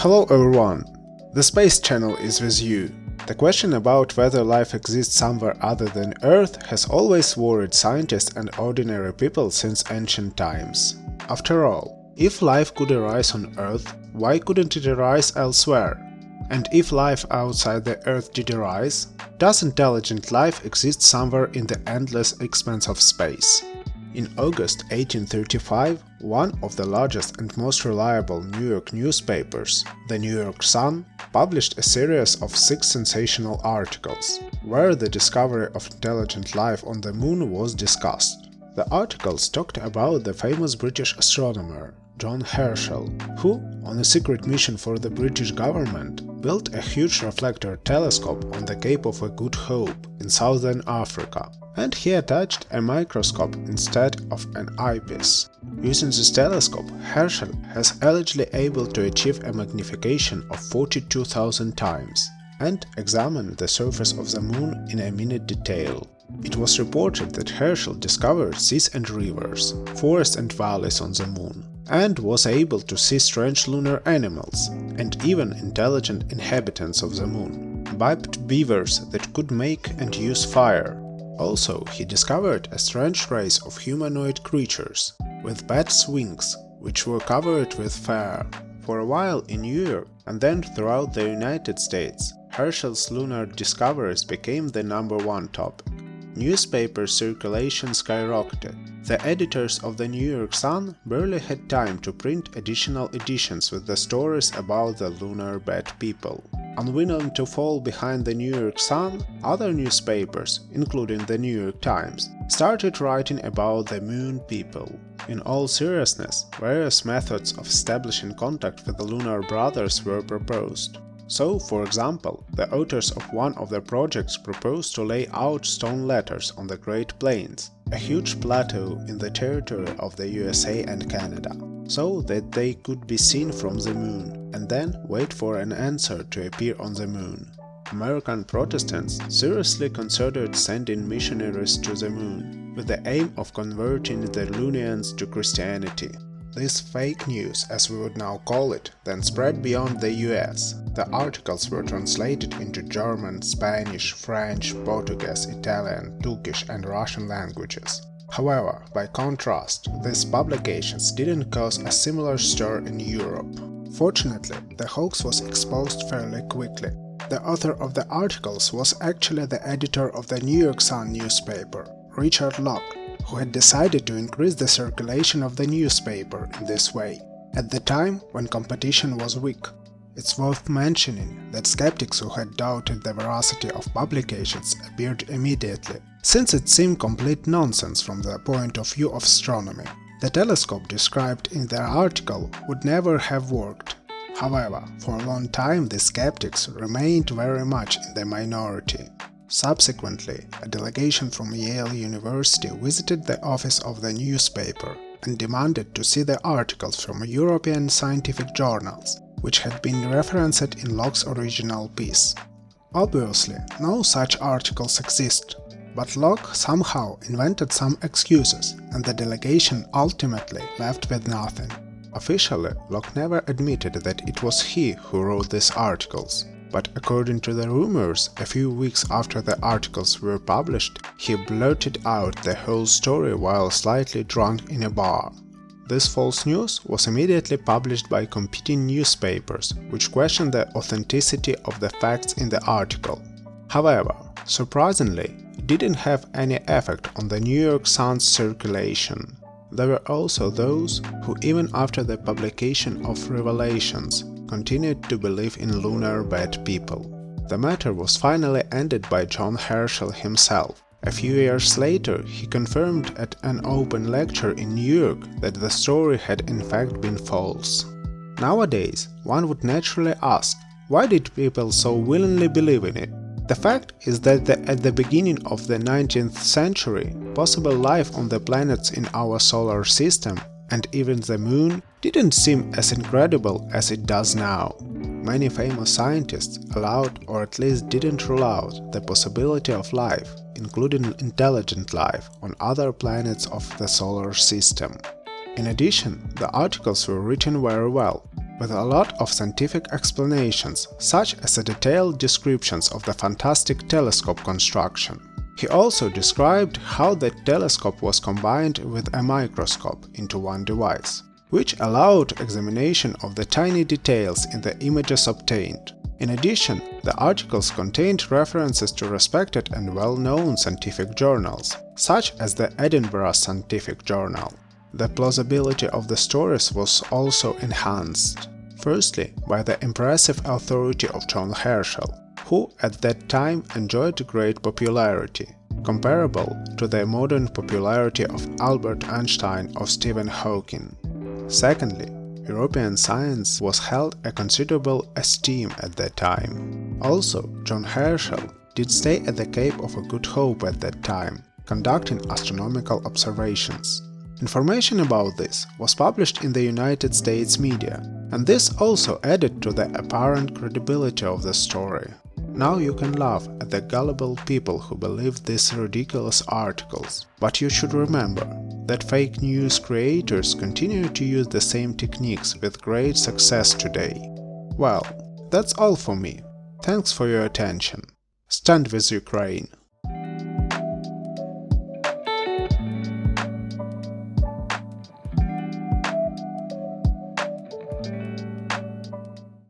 Hello everyone! The Space Channel is with you. The question about whether life exists somewhere other than Earth has always worried scientists and ordinary people since ancient times. After all, if life could arise on Earth, why couldn't it arise elsewhere? And if life outside the Earth did arise, does intelligent life exist somewhere in the endless expanse of space? In August 1835, one of the largest and most reliable New York newspapers, the New York Sun, published a series of 6 sensational articles, where the discovery of intelligent life on the Moon was discussed. The articles talked about the famous British astronomer, John Herschel, who, on a secret mission for the British government, built a huge reflector telescope on the Cape of Good Hope in southern Africa, and he attached a microscope instead of an eyepiece. Using this telescope, Herschel has allegedly able to achieve a magnification of 42,000 times and examine the surface of the Moon in a minute detail. It was reported that Herschel discovered seas and rivers, forests and valleys on the Moon, and was able to see strange lunar animals, and even intelligent inhabitants of the Moon, biped beavers that could make and use fire. Also, he discovered a strange race of humanoid creatures, with bats' wings, which were covered with fur. For a while in New York, and then throughout the United States, Herschel's lunar discoveries became the #1 topic. Newspaper circulation skyrocketed. The editors of the New York Sun barely had time to print additional editions with the stories about the lunar bad people. Unwilling to fall behind the New York Sun, other newspapers, including the New York Times, started writing about the Moon people. In all seriousness, various methods of establishing contact with the lunar brothers were proposed. So, for example, the authors of one of the projects proposed to lay out stone letters on the Great Plains, a huge plateau in the territory of the USA and Canada, so that they could be seen from the Moon, and then wait for an answer to appear on the Moon. American Protestants seriously considered sending missionaries to the Moon, with the aim of converting the Lunians to Christianity. This fake news, as we would now call it, then spread beyond the US. The articles were translated into German, Spanish, French, Portuguese, Italian, Turkish and Russian languages. However, by contrast, these publications didn't cause a similar stir in Europe. Fortunately, the hoax was exposed fairly quickly. The author of the articles was actually the editor of the New York Sun newspaper, Richard Locke, who had decided to increase the circulation of the newspaper in this way, at the time when competition was weak. It's worth mentioning that skeptics who had doubted the veracity of publications appeared immediately, since it seemed complete nonsense from the point of view of astronomy. The telescope described in their article would never have worked. However, for a long time the skeptics remained very much in the minority. Subsequently, a delegation from Yale University visited the office of the newspaper and demanded to see the articles from European scientific journals, which had been referenced in Locke's original piece. Obviously, no such articles exist, but Locke somehow invented some excuses, and the delegation ultimately left with nothing. Officially, Locke never admitted that it was he who wrote these articles. But according to the rumors, a few weeks after the articles were published, he blurted out the whole story while slightly drunk in a bar. This false news was immediately published by competing newspapers, which questioned the authenticity of the facts in the article. However, surprisingly, it didn't have any effect on the New York Sun's circulation. There were also those who, even after the publication of Revelations, continued to believe in lunar bad people. The matter was finally ended by John Herschel himself. A few years later, he confirmed at an open lecture in New York that the story had in fact been false. Nowadays, one would naturally ask, why did people so willingly believe in it? The fact is that at the beginning of the 19th century, possible life on the planets in our solar system, and even the Moon, didn't seem as incredible as it does now. Many famous scientists allowed, or at least didn't rule out, the possibility of life, including intelligent life, on other planets of the solar system. In addition, the articles were written very well. with a lot of scientific explanations, such as the detailed descriptions of the fantastic telescope construction. He also described how the telescope was combined with a microscope into one device, which allowed examination of the tiny details in the images obtained. In addition, the articles contained references to respected and well-known scientific journals, such as the Edinburgh Scientific Journal. The plausibility of the stories was also enhanced, firstly by the impressive authority of John Herschel, who at that time enjoyed great popularity, comparable to the modern popularity of Albert Einstein or Stephen Hawking. Secondly, European science was held a considerable esteem at that time. Also, John Herschel did stay at the Cape of Good Hope at that time, conducting astronomical observations. Information about this was published in the United States media, and this also added to the apparent credibility of the story. Now you can laugh at the gullible people who believed these ridiculous articles, but you should remember that fake news creators continue to use the same techniques with great success today. Well, that's all for me. Thanks for your attention. Stand with Ukraine!